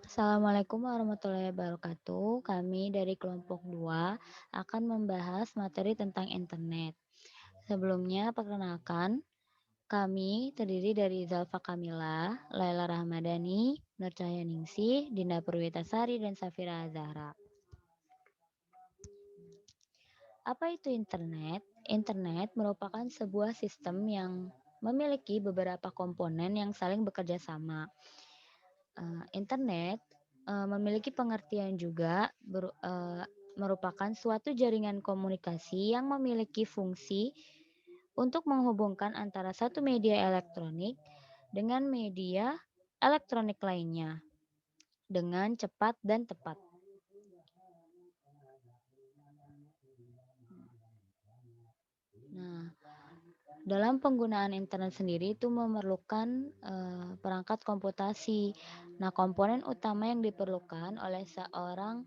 Assalamualaikum warahmatullahi wabarakatuh. Kami dari kelompok 2 akan membahas materi tentang internet. Sebelumnya, perkenalkan, kami terdiri dari Zalfa Kamila, Laila Rahmadani, Nur Cahyaningsih, Dinda Purwitasari, dan Safira Azahra. Apa itu internet? Internet merupakan sebuah sistem yang memiliki beberapa komponen yang saling bekerja sama. Internet memiliki pengertian juga merupakan suatu jaringan komunikasi yang memiliki fungsi untuk menghubungkan antara satu media elektronik dengan media elektronik lainnya dengan cepat dan tepat. Nah, dalam penggunaan internet sendiri itu memerlukan perangkat komputasi. Nah, komponen utama yang diperlukan oleh seorang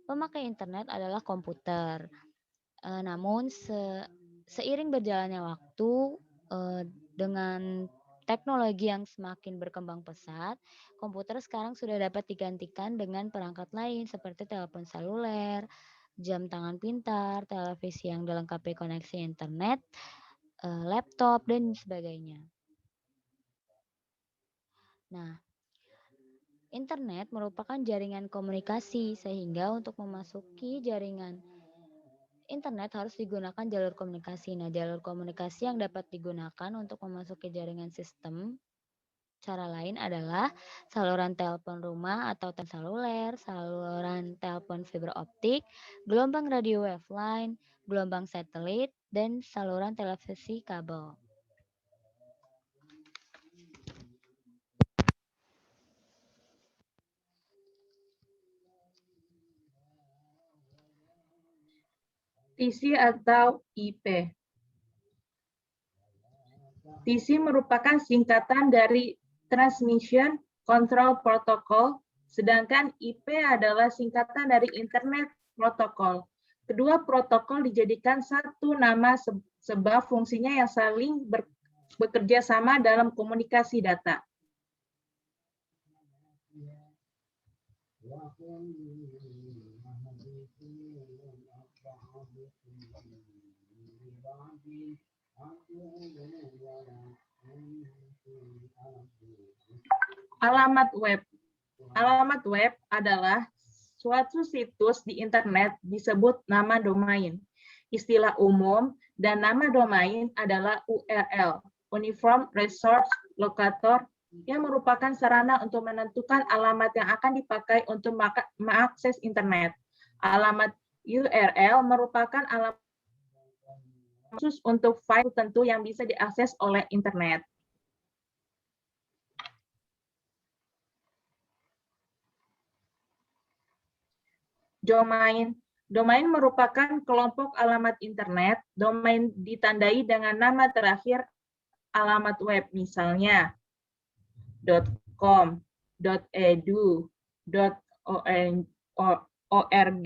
pemakai internet adalah komputer. Namun seiring berjalannya waktu dengan teknologi yang semakin berkembang pesat, komputer sekarang sudah dapat digantikan dengan perangkat lain seperti telepon seluler, jam tangan pintar, televisi yang dilengkapi koneksi internet, laptop, dan sebagainya. Nah, internet merupakan jaringan komunikasi sehingga untuk memasuki jaringan internet harus digunakan jalur komunikasi. Nah, jalur komunikasi yang dapat digunakan untuk memasuki jaringan sistem cara lain adalah saluran telepon rumah atau seluler, saluran telepon fiber optik, gelombang radio waveline, gelombang satelit, dan saluran televisi kabel. TC atau IP. TC merupakan singkatan dari Transmission Control Protocol, sedangkan IP adalah singkatan dari Internet Protocol. Kedua protokol dijadikan satu nama sebab fungsinya yang saling bekerja sama dalam komunikasi data. Alamat web. Alamat web adalah suatu situs di internet disebut nama domain. Istilah umum dan nama domain adalah URL, Uniform Resource Locator, yang merupakan sarana untuk menentukan alamat yang akan dipakai untuk mengakses internet. Alamat URL merupakan alamat khusus untuk file tertentu yang bisa diakses oleh internet. Domain. Domain merupakan kelompok alamat internet. Domain ditandai dengan nama terakhir alamat web, misalnya .com, .edu, .org,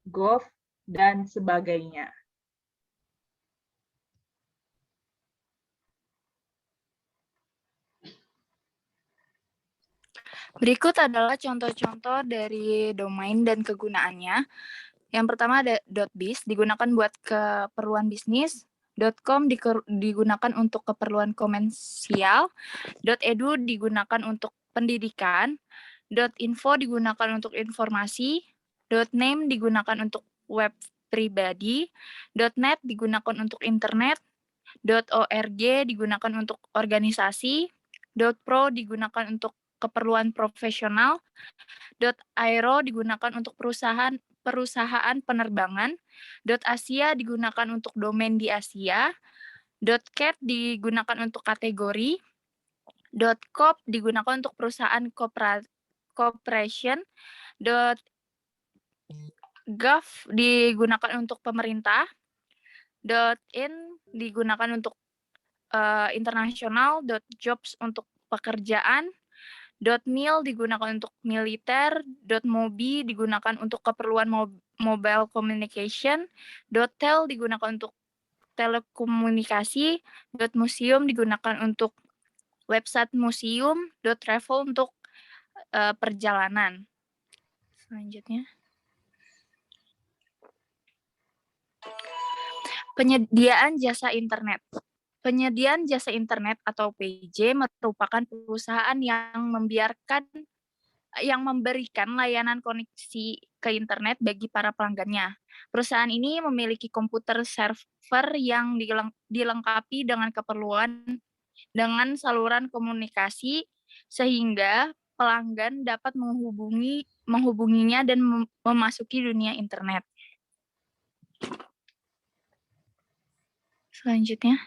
.gov, dan sebagainya. Berikut adalah contoh-contoh dari domain dan kegunaannya. Yang pertama ada .biz, digunakan buat keperluan bisnis. .com digunakan untuk keperluan komersial. .edu digunakan untuk pendidikan. .info digunakan untuk informasi. .name digunakan untuk web pribadi. .net digunakan untuk internet. .org digunakan untuk organisasi. .pro digunakan untuk keperluan profesional. .aero digunakan untuk perusahaan penerbangan. .asia digunakan untuk domain di Asia. .cat digunakan untuk kategori. .coop digunakan untuk perusahaan corporation. .gov digunakan untuk pemerintah. .in digunakan untuk internasional. .jobs untuk pekerjaan. .mil digunakan untuk militer. .mobi digunakan untuk keperluan mobile communication. .tel digunakan untuk telekomunikasi. .museum digunakan untuk website museum. .travel untuk perjalanan. Selanjutnya. Penyediaan jasa internet. Penyediaan jasa internet atau PJ merupakan perusahaan yang memberikan layanan koneksi ke internet bagi para pelanggannya. Perusahaan ini memiliki komputer server yang dilengkapi dengan keperluan dengan saluran komunikasi sehingga pelanggan dapat menghubunginya dan memasuki dunia internet. Selanjutnya.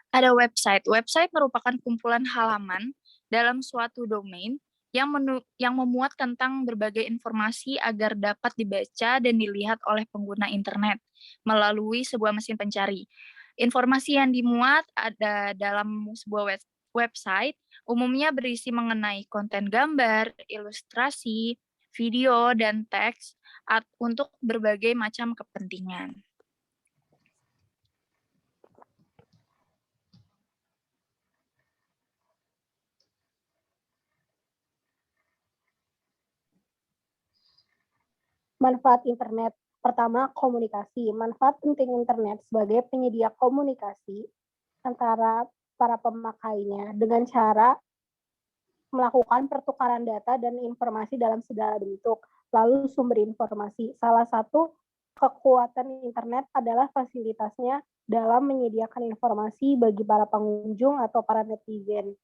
Ada website. Website merupakan kumpulan halaman dalam suatu domain yang memuat tentang berbagai informasi agar dapat dibaca dan dilihat oleh pengguna internet melalui sebuah mesin pencari. Informasi yang dimuat ada dalam sebuah website umumnya berisi mengenai konten gambar, ilustrasi, video, dan teks untuk berbagai macam kepentingan. Manfaat internet. Pertama, komunikasi. Manfaat penting internet sebagai penyedia komunikasi antara para pemakainya dengan cara melakukan pertukaran data dan informasi dalam segala bentuk. Lalu sumber informasi. Salah satu kekuatan internet adalah fasilitasnya dalam menyediakan informasi bagi para pengunjung atau para netizen.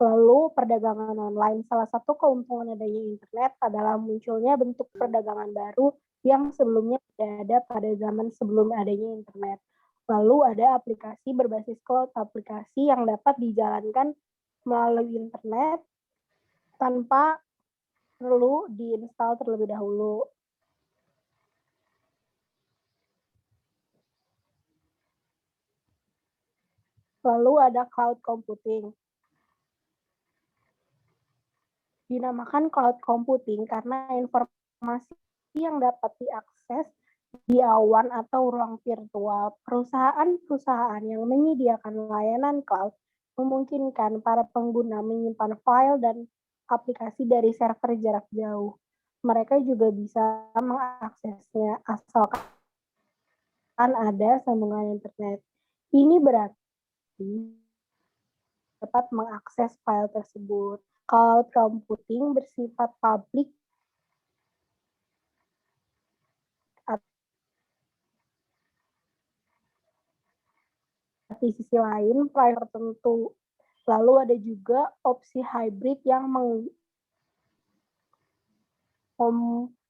Lalu perdagangan online. Salah satu keuntungan adanya internet adalah munculnya bentuk perdagangan baru yang sebelumnya tidak ada pada zaman sebelum adanya internet. Lalu ada aplikasi berbasis cloud, aplikasi yang dapat dijalankan melalui internet tanpa perlu diinstal terlebih dahulu. Lalu ada cloud computing. Dinamakan cloud computing karena informasi yang dapat diakses di awan atau ruang virtual. Perusahaan-perusahaan yang menyediakan layanan cloud memungkinkan para pengguna menyimpan file dan aplikasi dari server jarak jauh. Mereka juga bisa mengaksesnya asalkan ada sambungan internet. Ini berarti dapat mengakses file tersebut. Cloud computing bersifat publik di sisi lain private tertentu. Lalu ada juga opsi hybrid yang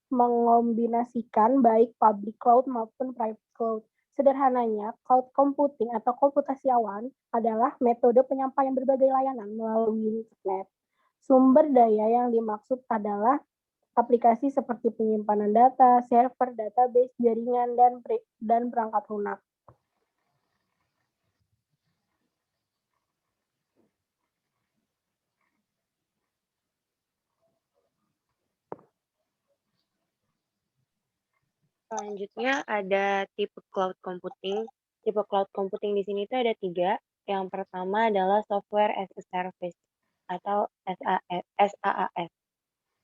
mengombinasikan baik public cloud maupun private cloud. Sederhananya, cloud computing atau komputasi awan adalah metode penyampaian berbagai layanan melalui internet. Sumber daya yang dimaksud adalah aplikasi seperti penyimpanan data, server, database, jaringan, dan perangkat lunak. Selanjutnya ada tipe cloud computing. Tipe cloud computing di sini tuh ada 3. Yang pertama adalah software as a service atau SaaS,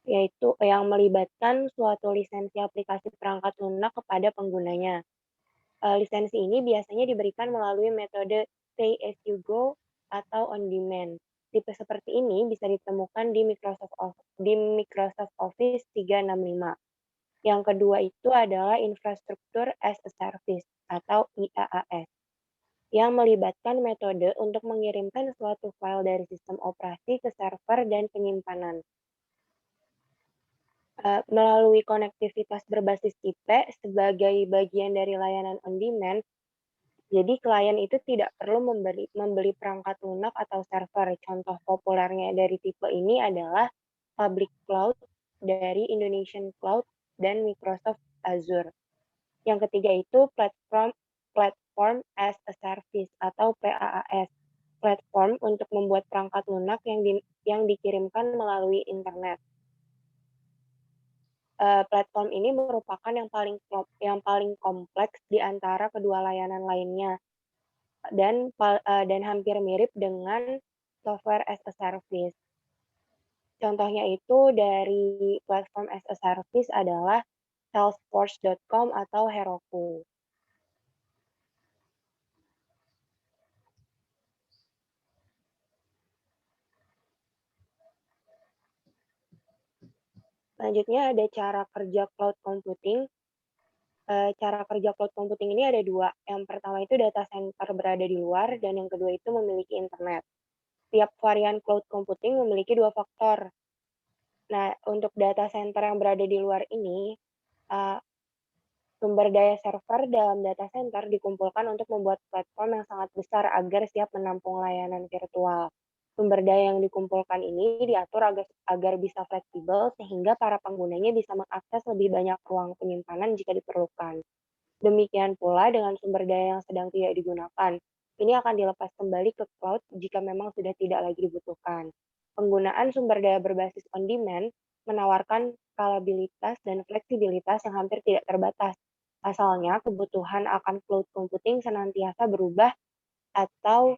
yaitu yang melibatkan suatu lisensi aplikasi perangkat lunak kepada penggunanya. Lisensi ini biasanya diberikan melalui metode pay as you go atau on demand. Tipe seperti ini bisa ditemukan di Microsoft Office 365. Yang kedua itu adalah infrastruktur as a service atau IaaS, yang melibatkan metode untuk mengirimkan suatu file dari sistem operasi ke server dan penyimpanan. Melalui konektivitas berbasis IP sebagai bagian dari layanan on demand, jadi klien itu tidak perlu membeli perangkat lunak atau server. Contoh populernya dari tipe ini adalah public cloud dari Indonesian Cloud dan Microsoft Azure. Yang ketiga itu platform as a service atau PaaS. Platform untuk membuat perangkat lunak yang dikirimkan melalui internet. Platform ini merupakan yang paling kompleks di antara kedua layanan lainnya dan hampir mirip dengan software as a service. Contohnya itu dari platform as a service adalah Salesforce.com atau Heroku. Selanjutnya ada cara kerja cloud computing. Cara kerja cloud computing ini ada dua. Yang pertama itu data center berada di luar, dan yang kedua itu memiliki internet. Tiap varian cloud computing memiliki dua faktor. Nah, untuk data center yang berada di luar ini, sumber daya server dalam data center dikumpulkan untuk membuat platform yang sangat besar agar siap menampung layanan virtual. Sumber daya yang dikumpulkan ini diatur agar bisa fleksibel sehingga para penggunanya bisa mengakses lebih banyak ruang penyimpanan jika diperlukan. Demikian pula dengan sumber daya yang sedang tidak digunakan. Ini akan dilepas kembali ke cloud jika memang sudah tidak lagi dibutuhkan. Penggunaan sumber daya berbasis on-demand menawarkan skalabilitas dan fleksibilitas yang hampir tidak terbatas. Asalnya, kebutuhan akan cloud computing senantiasa berubah atau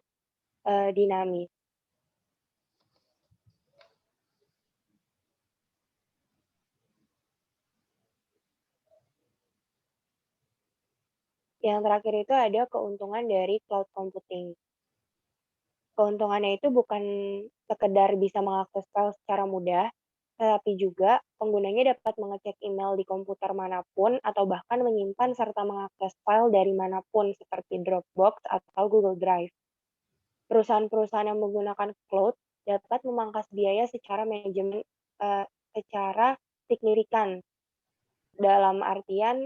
dinamis. Yang terakhir itu ada keuntungan dari cloud computing. Keuntungannya itu bukan sekedar bisa mengakses file secara mudah, tetapi juga penggunanya dapat mengecek email di komputer manapun atau bahkan menyimpan serta mengakses file dari manapun seperti Dropbox atau Google Drive. Perusahaan-perusahaan yang menggunakan cloud dapat memangkas biaya secara manajemen secara signifikan, dalam artian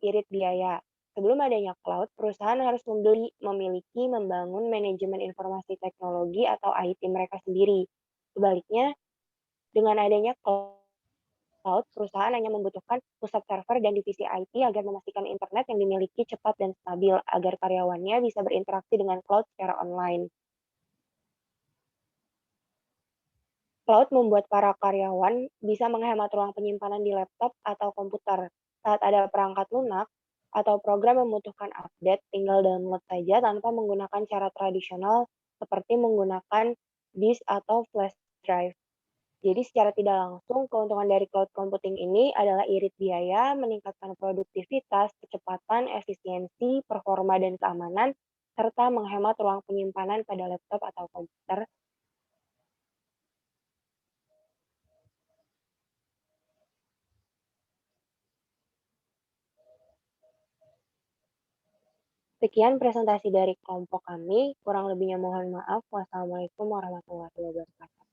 irit biaya. Sebelum adanya cloud, perusahaan harus memiliki, membangun manajemen informasi teknologi atau IT mereka sendiri. Sebaliknya, dengan adanya cloud, perusahaan hanya membutuhkan pusat server dan divisi IT agar memastikan internet yang dimiliki cepat dan stabil, agar karyawannya bisa berinteraksi dengan cloud secara online. Cloud membuat para karyawan bisa menghemat ruang penyimpanan di laptop atau komputer. Saat ada perangkat lunak atau program membutuhkan update, tinggal download saja tanpa menggunakan cara tradisional seperti menggunakan disk atau flash drive. Jadi secara tidak langsung, keuntungan dari cloud computing ini adalah irit biaya, meningkatkan produktivitas, kecepatan, efisiensi, performa, dan keamanan, serta menghemat ruang penyimpanan pada laptop atau komputer. Sekian presentasi dari kelompok kami, kurang lebihnya mohon maaf. Wassalamualaikum warahmatullahi wabarakatuh.